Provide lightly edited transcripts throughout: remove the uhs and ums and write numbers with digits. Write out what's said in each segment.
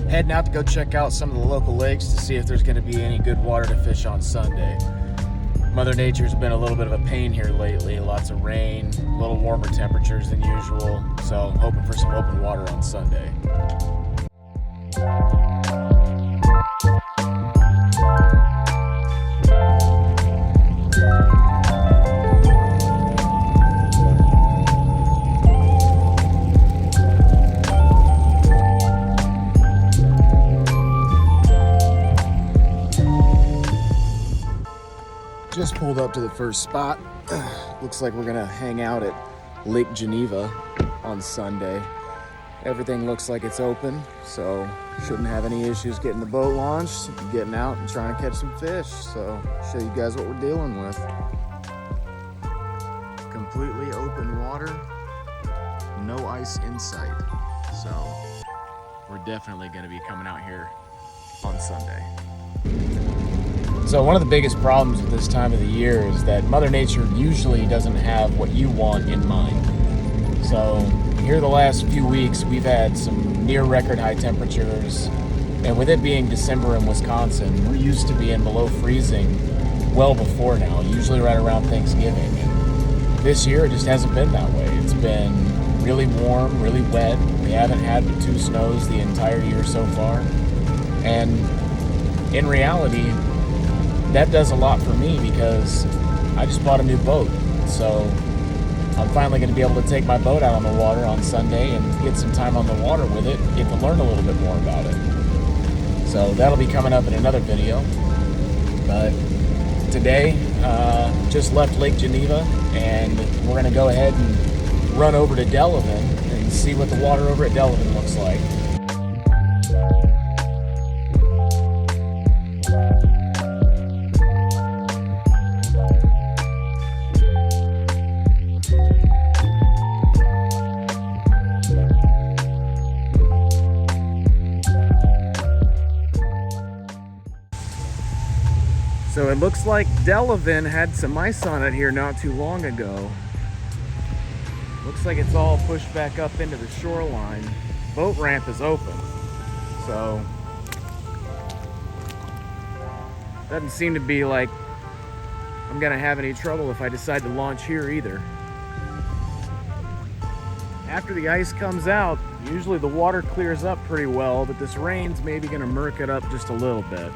Heading out to go check out some of the local lakes to see if there's going to be any good water to fish on Sunday. Mother Nature's been a little bit of a pain here lately. Lots of rain, a little warmer temperatures than usual. So I'm hoping for some open water on Sunday. Just pulled up to the first spot. Looks like we're gonna hang out at Lake Geneva on Sunday. Everything looks like it's open, so shouldn't have any issues getting the boat launched, getting out and trying to catch some fish. So show you guys what we're dealing with. Completely open water, no ice in sight. So we're definitely gonna be coming out here on Sunday. So one of the biggest problems with this time of the year is that Mother Nature usually doesn't have what you want in mind. So here the last few weeks we've had some near record high temperatures, and with it being December in Wisconsin, we're used to being below freezing well before now, usually right around Thanksgiving. And this year it just hasn't been that way. It's been really warm, really wet. We haven't had but 2 snows the entire year so far. And in reality, that does a lot for me because I just bought a new boat. So I'm finally going to be able to take my boat out on the water on Sunday and get some time on the water with it, get to learn a little bit more about it. So that'll be coming up in another video. But today, just left Lake Geneva, and we're going to go ahead and run over to Delavan and see what the water over at Delavan looks like. So it looks like Delavan had some ice on it here not too long ago. Looks like it's all pushed back up into the shoreline. Boat ramp is open, so doesn't seem to be like I'm gonna have any trouble if I decide to launch here either. After the ice comes out, usually the water clears up pretty well, but this rain's maybe gonna murk it up just a little bit.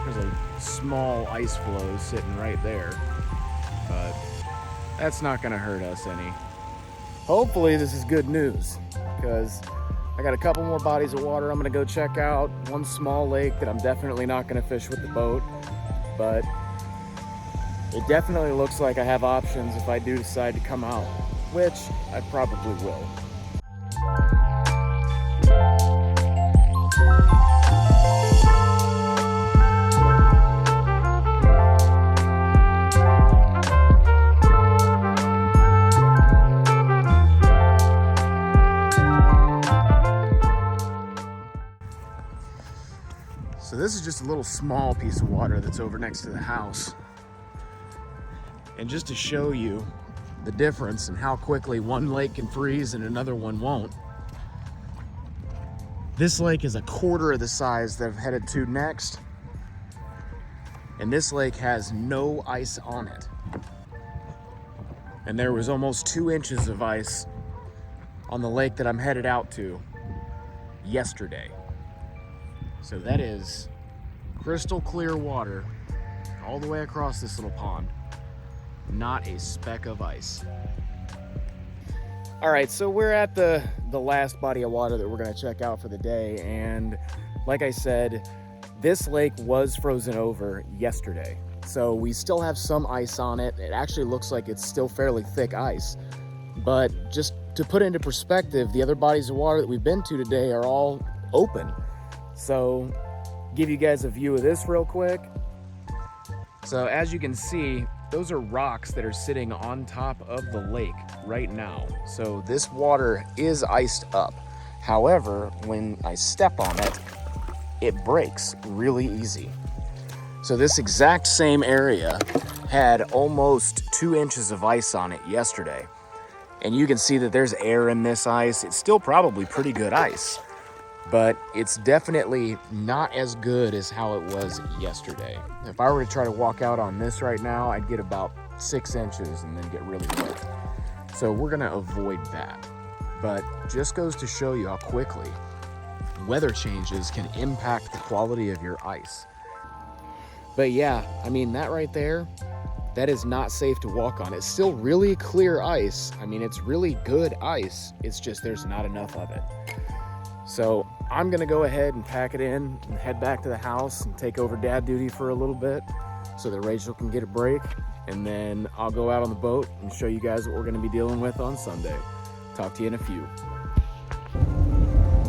There's a small ice floe sitting right there, but that's not gonna hurt us any. Hopefully this is good news, because I got a couple more bodies of water I'm gonna go check out. One small lake that I'm definitely not gonna fish with the boat, but it definitely looks like I have options if I do decide to come out, which I probably will. So this is just a little small piece of water that's over next to the house. And just to show you the difference in how quickly one lake can freeze and another one won't. This lake is a quarter of the size that I've headed to next. And this lake has no ice on it. And there was almost 2 inches of ice on the lake that I'm headed out to yesterday. So that is crystal clear water all the way across this little pond. Not a speck of ice. All right, so we're at the last body of water that we're gonna check out for the day. And like I said, this lake was frozen over yesterday. So we still have some ice on it. It actually looks like it's still fairly thick ice. But just to put it into perspective, the other bodies of water that we've been to today are all open. So give you guys a view of this real quick. So as you can see, those are rocks that are sitting on top of the lake right now. So this water is iced up. However, when I step on it, it breaks really easy. So this exact same area had almost 2 inches of ice on it yesterday. And you can see that there's air in this ice. It's still probably pretty good ice, but it's definitely not as good as how it was yesterday. If I were to try to walk out on this right now, I'd get about 6 inches and then get really wet. So we're gonna avoid that. But just goes to show you how quickly weather changes can impact the quality of your ice. But yeah, I mean, that right there, that is not safe to walk on. It's still really clear ice. I mean, it's really good ice. It's just there's not enough of it. So I'm gonna go ahead and pack it in and head back to the house and take over dad duty for a little bit so that Rachel can get a break. And then I'll go out on the boat and show you guys what we're gonna be dealing with on Sunday. Talk to you in a few.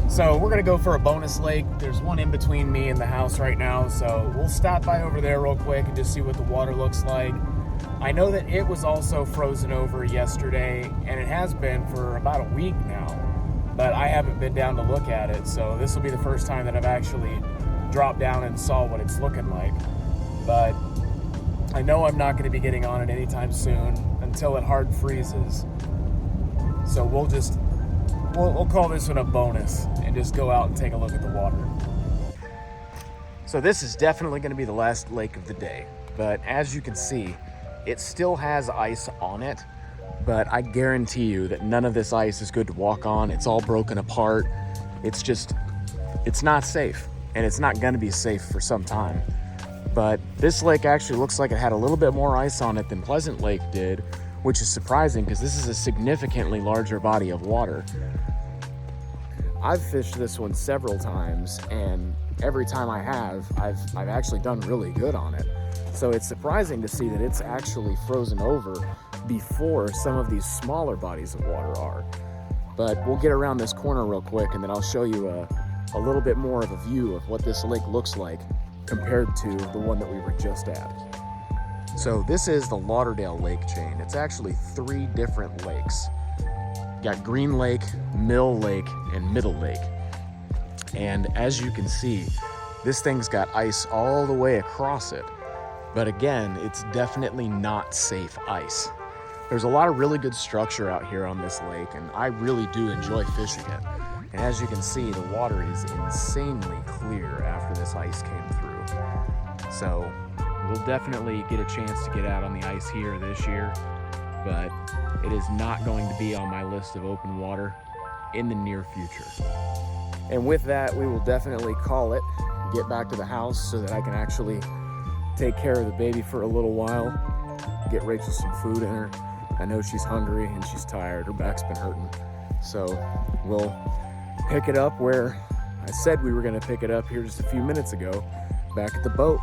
So we're gonna go for a bonus lake. There's one in between me and the house right now, so we'll stop by over there real quick and just see what the water looks like. I know that it was also frozen over yesterday, and it has been for about a week now, but I haven't been down to look at it, so this will be the first time that I've actually dropped down and saw what it's looking like. But I know I'm not gonna be getting on it anytime soon until it hard freezes. So we'll call this one a bonus and just go out and take a look at the water. So this is definitely going to be the last lake of the day, but as you can see, it still has ice on it, but I guarantee you that none of this ice is good to walk on. It's all broken apart. It's not safe, and it's not going to be safe for some time. But this lake actually looks like it had a little bit more ice on it than Pleasant Lake did, which is surprising because this is a significantly larger body of water. I've fished this one several times, and every time I have, I've actually done really good on it. So it's surprising to see that it's actually frozen over before some of these smaller bodies of water are. But we'll get around this corner real quick, and then I'll show you a little bit more of a view of what this lake looks like compared to the one that we were just at. So this is the Lauderdale Lake chain. It's actually 3 different lakes. You got Green Lake, Mill Lake, and Middle Lake. And as you can see, this thing's got ice all the way across it. But again, it's definitely not safe ice. There's a lot of really good structure out here on this lake, and I really do enjoy fishing it. And as you can see, the water is insanely clear after this ice came through. So we'll definitely get a chance to get out on the ice here this year, but it is not going to be on my list of open water in the near future. And with that, we will definitely call it, get back to the house so that I can actually take care of the baby for a little while, get Rachel some food in her. I know she's hungry and she's tired, her back's been hurting. So we'll pick it up where I said we were gonna pick it up here just a few minutes ago, back at the boat.